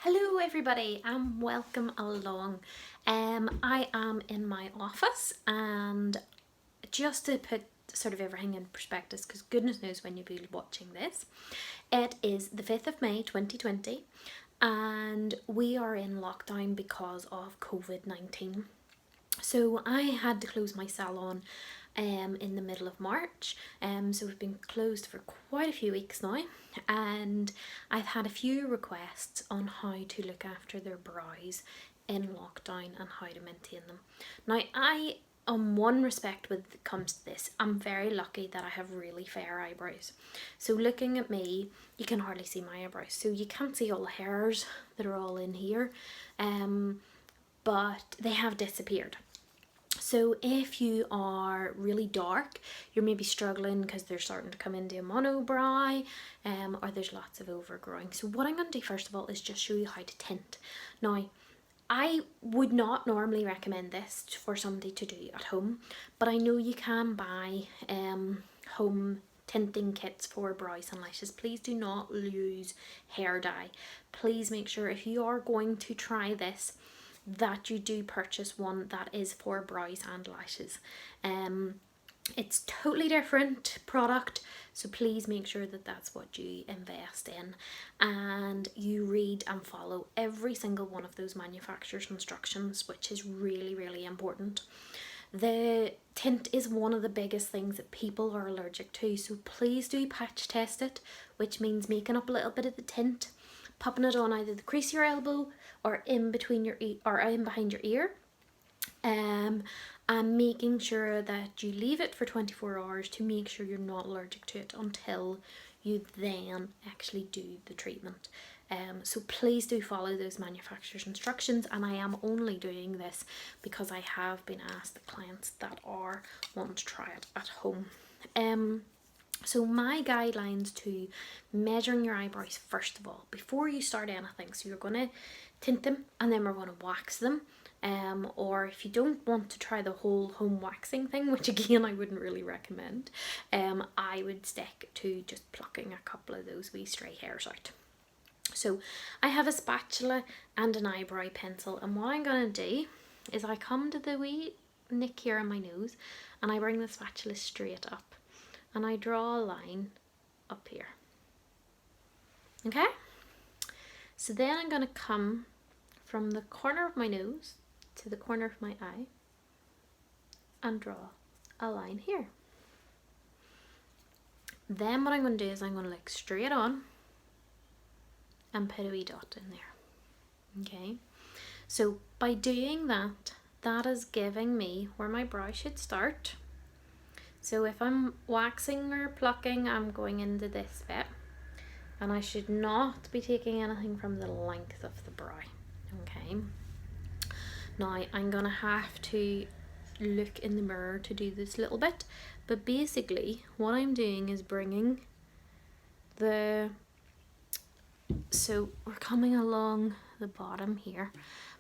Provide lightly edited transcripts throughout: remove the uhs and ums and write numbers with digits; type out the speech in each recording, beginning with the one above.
Hello everybody and welcome along. I am in my office, and just to put sort of everything in perspective, because goodness knows when you'll be watching this, it is the 5th of May 2020 and we are in lockdown because of COVID-19. So I had to close my salon in the middle of March. So we've been closed for quite a few weeks now, and I've had a few requests on how to look after their brows in lockdown and how to maintain them. Now I, on one respect when it comes to this, I'm very lucky that I have really fair eyebrows. So looking at me, you can hardly see my eyebrows, so you can't see all the hairs that are all in here, but they have disappeared. So if you are really dark, you're maybe struggling because they're starting to come into a monobrow, or there's lots of overgrowing. So what I'm going to do first of all is just show you how to tint. Now, I would not normally recommend this for somebody to do at home, but I know you can buy home tinting kits for brows and lashes. Please do not use hair dye. Please make sure if you are going to try this that you do purchase one that is for brows and lashes. It's totally different product, so please make sure that that's what you invest in, and you read and follow every single one of those manufacturer's instructions, which is really important. The tint is one of the biggest things that people are allergic to, so please do patch test it, which means making up a little bit of the tint, popping it on either the crease of your elbow or in between your or in behind your ear, and making sure that you leave it for 24 hours to make sure you're not allergic to it until you then actually do the treatment. So please do follow those manufacturer's instructions, and I am only doing this because I have been asked the clients that are wanting to try it at home. So my guidelines to measuring your eyebrows, first of all, before you start anything, so you're going to tint them and then we're going to wax them. Or if you don't want to try the whole home waxing thing, which again I wouldn't really recommend, I would stick to just plucking a couple of those wee stray hairs out. So I have a spatula and an eyebrow pencil, and what I'm going to do is I come to the wee nick here on my nose and I bring the spatula straight up and I draw a line up here. Okay? So then I'm going to come from the corner of my nose to the corner of my eye and draw a line here. Then what I'm going to do is I'm going to look straight on and put a wee dot in there. Okay? So by doing that, that is giving me where my brow should start. So if I'm waxing or plucking, I'm going into this bit, and I should not be taking anything from the length of the brow. Okay, now I'm gonna have to look in the mirror to do this little bit, but basically what I'm doing is bringing so we're coming along the bottom here,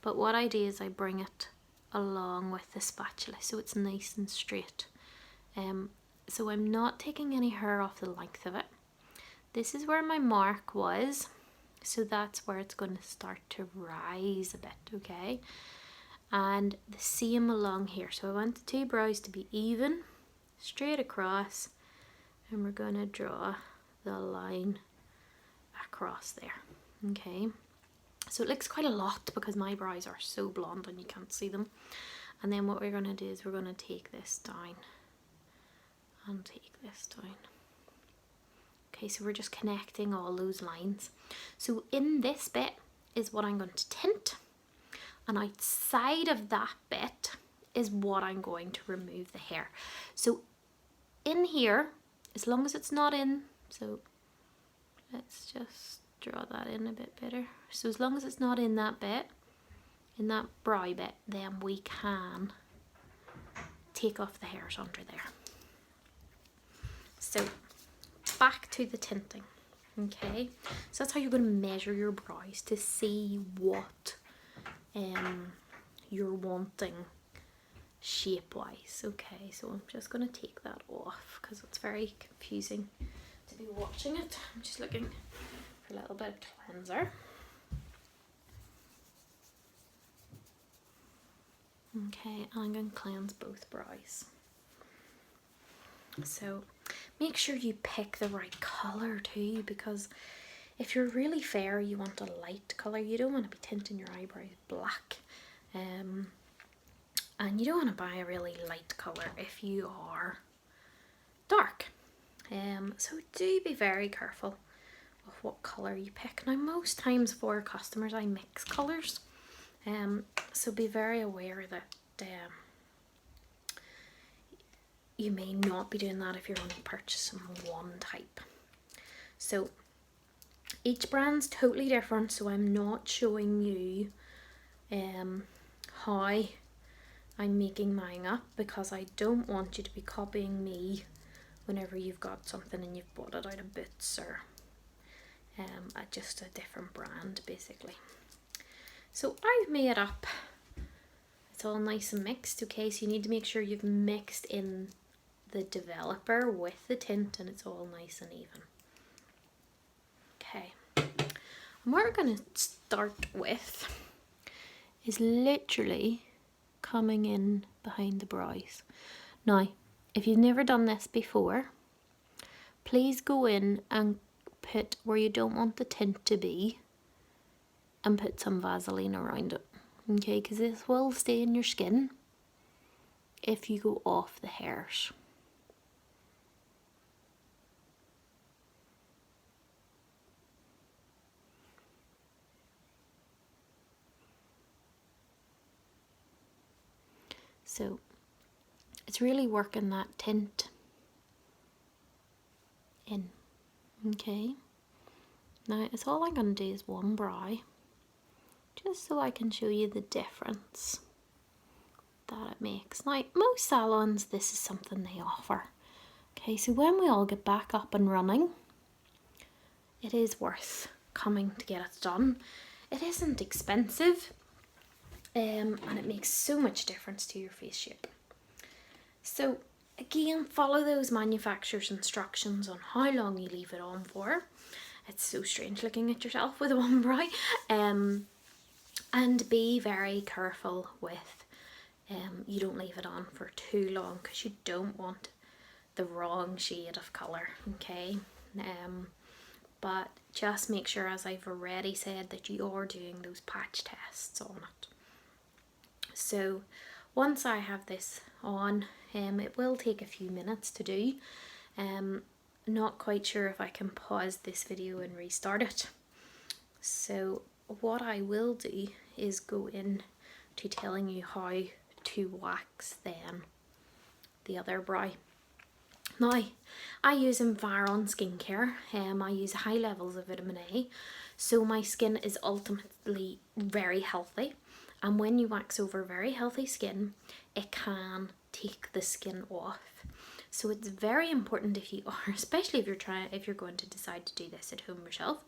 but what I do is I bring it along with the spatula so it's nice and straight. So I'm not taking any hair off the length of it. This is where my mark was, so that's where it's going to start to rise a bit, okay? And the same along here. So I want the two brows to be even, straight across, and we're going to draw the line across there, okay? So it looks quite a lot because my brows are so blonde and you can't see them. And then what we're going to do is we're going to take this down and take this down. Okay, so we're just connecting all those lines. So in this bit is what I'm going to tint, and outside of that bit is what I'm going to remove the hair. So in here, as long as it's not in, so let's just draw that in a bit better. So as long as it's not in that bit, in that brow bit, then we can take off the hairs under there. So back to the tinting. Okay, so that's how you're going to measure your brows to see what you're wanting shape wise. Okay, so I'm just going to take that off because it's very confusing to be watching it. I'm just looking for a little bit of cleanser. Okay, and I'm going to cleanse both brows. So make sure you pick the right colour too, because if you're really fair, you want a light colour. You don't want to be tinting your eyebrows black. And you don't want to buy a really light colour if you are dark. So do be very careful of what colour you pick. Now most times for customers I mix colours. So be very aware that you may not be doing that if you're only purchasing one type. So each brand's totally different, so I'm not showing you how I'm making mine up, because I don't want you to be copying me whenever you've got something and you've bought it out of Boots or just a different brand basically. So I've made up, it's all nice and mixed, okay, so you need to make sure you've mixed in the developer with the tint and it's all nice and even. Okay, and what we're going to start with is literally coming in behind the brows. Now, if you've never done this before, please go in and put where you don't want the tint to be and put some Vaseline around it, okay, because this will stay in your skin if you go off the hairs. So it's really working that tint in, okay. Now it's all I'm going to do is one brow, just so I can show you the difference that it makes. Now most salons, this is something they offer, okay, so when we all get back up and running, it is worth coming to get it done. It isn't expensive, and it makes so much difference to your face shape. So again, follow those manufacturer's instructions on how long you leave it on for. It's so strange looking at yourself with one brow. And be very careful with, you don't leave it on for too long, because you don't want the wrong shade of colour, okay? But just make sure, as I've already said, that you are doing those patch tests on it. So once I have this on, it will take a few minutes to do. Not quite sure if I can pause this video and restart it. So what I will do is go in to telling you how to wax then the other brow. Now, I use Environ skincare. I use high levels of vitamin A, so my skin is ultimately very healthy. And when you wax over very healthy skin, it can take the skin off. So it's very important, if you are, especially if you're going to decide to do this at home yourself,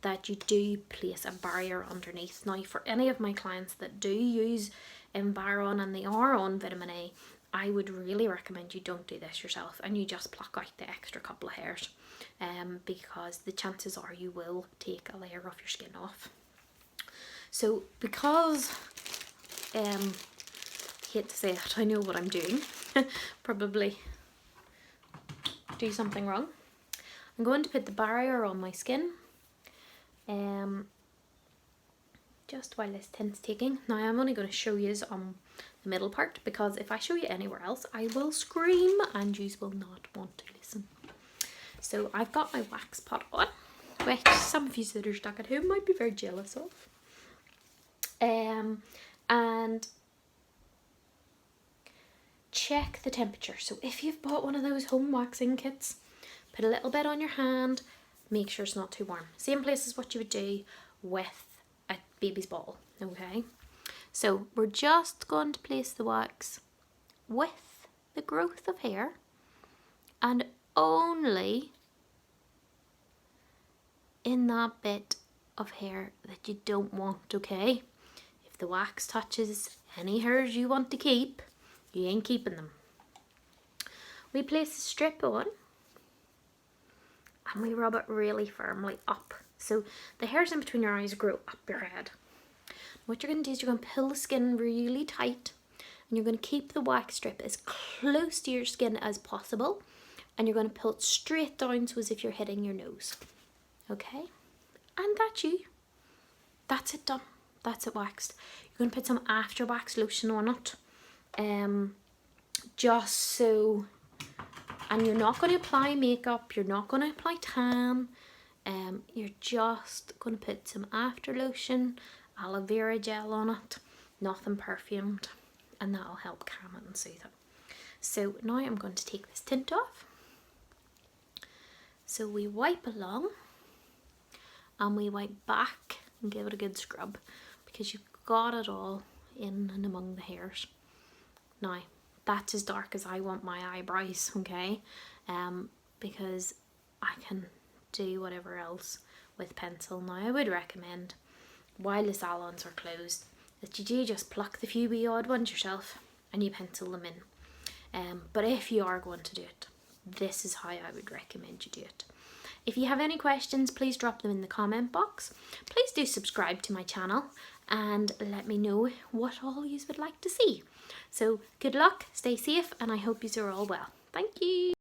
that you do place a barrier underneath. Now, for any of my clients that do use Environ and they are on vitamin A, I would really recommend you don't do this yourself and you just pluck out the extra couple of hairs, because the chances are you will take a layer of your skin off. So because, hate to say it, I know what I'm doing, probably do something wrong. I'm going to put the barrier on my skin, just while this tint's taking. Now I'm only going to show you on the middle part, because if I show you anywhere else I will scream and you will not want to listen. So I've got my wax pot on, which some of you that are stuck at home might be very jealous of. And check the temperature. So if you've bought one of those home waxing kits, put a little bit on your hand, make sure it's not too warm. Same place as what you would do with a baby's bottle, okay? So we're just going to place the wax with the growth of hair and only in that bit of hair that you don't want, okay? If the wax touches any hairs you want to keep, you ain't keeping them. We place the strip on and we rub it really firmly up, so the hairs in between your eyes grow up your head. What you're going to do is you're going to pull the skin really tight and you're going to keep the wax strip as close to your skin as possible, and you're going to pull it straight down so as if you're hitting your nose. Okay, and that's you. That's it done. That's it waxed. You're going to put some after wax lotion on it, just so, and you're not going to apply makeup, you're not going to apply tan, you're just going to put some after lotion, aloe vera gel on it, nothing perfumed, and that'll help calm it and soothe it. So now I'm going to take this tint off. So we wipe along and we wipe back and give it a good scrub, because you've got it all in and among the hairs. Now that's as dark as I want my eyebrows, okay, because I can do whatever else with pencil. Now I would recommend, while the salons are closed, that you do just pluck the few wee odd ones yourself and you pencil them in. But if you are going to do it, this is how I would recommend you do it. If you have any questions, please drop them in the comment box. Please do subscribe to my channel and let me know what all you would like to see. So good luck, stay safe, and I hope you are all well. Thank you.